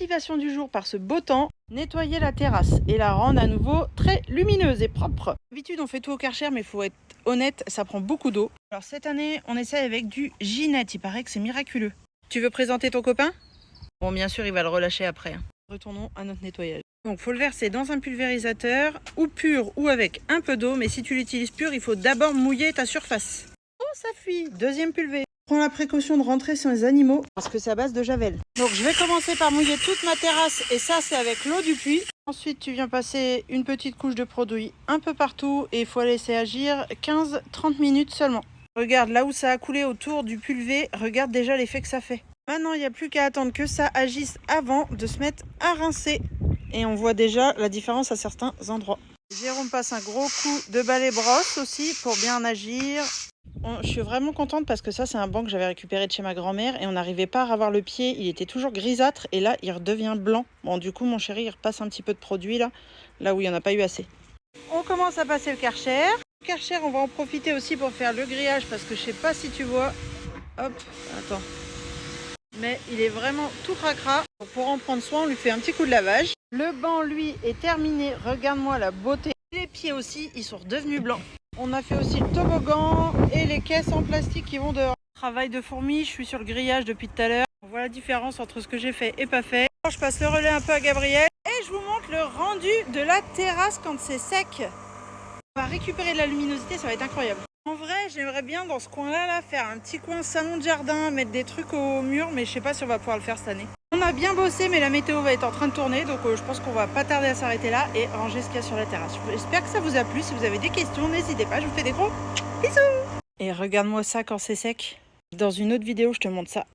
Activation du jour par ce beau temps, nettoyer la terrasse et la rendre à nouveau très lumineuse et propre. D'habitude on fait tout au Karcher, mais il faut être honnête, ça prend beaucoup d'eau. Alors cette année on essaye avec du Ginette, il paraît que c'est miraculeux. Tu veux présenter ton copain? Bon, bien sûr il va le relâcher après. Retournons à notre nettoyage. Donc faut le verser dans un pulvérisateur, ou pur ou avec un peu d'eau, mais si tu l'utilises pur, il faut d'abord mouiller ta surface. Oh ça fuit. Deuxième pulvé. Prends la précaution de rentrer sur les animaux parce que c'est à base de javel. Donc je vais commencer par mouiller toute ma terrasse et ça c'est avec l'eau du puits. Ensuite tu viens passer une petite couche de produit un peu partout et il faut laisser agir 15-30 minutes seulement. Regarde là où ça a coulé autour du pulvé, regarde déjà l'effet que ça fait. Maintenant il n'y a plus qu'à attendre que ça agisse avant de se mettre à rincer. Et on voit déjà la différence à certains endroits. Jérôme passe un gros coup de balai brosse aussi pour bien agir. Je suis vraiment contente parce que ça c'est un banc que j'avais récupéré de chez ma grand-mère et on n'arrivait pas à ravoir le pied, il était toujours grisâtre et là il redevient blanc. Bon du coup mon chéri il repasse un petit peu de produit là où il n'y en a pas eu assez. On commence à passer le Karcher. Le Karcher on va en profiter aussi pour faire le grillage parce que je sais pas si tu vois. Hop, attends. Mais il est vraiment tout cracra. Pour en prendre soin on lui fait un petit coup de lavage. Le banc lui est terminé, regarde-moi la beauté. Les pieds aussi ils sont redevenus blancs. On a fait aussi le toboggan et les caisses en plastique qui vont dehors. Travail de fourmi, je suis sur le grillage depuis tout à l'heure. On voit la différence entre ce que j'ai fait et pas fait. Je passe le relais un peu à Gabriel et je vous montre le rendu de la terrasse quand c'est sec. On va récupérer de la luminosité, ça va être incroyable. En vrai, j'aimerais bien dans ce coin-là faire un petit coin salon de jardin, mettre des trucs au mur, mais je sais pas si on va pouvoir le faire cette année. On a bien bossé, mais la météo va être en train de tourner, donc je pense qu'on va pas tarder à s'arrêter là et ranger ce qu'il y a sur la terrasse. J'espère que ça vous a plu. Si vous avez des questions, n'hésitez pas, je vous fais des gros bisous. Et regarde-moi ça quand c'est sec. Dans une autre vidéo, je te montre ça.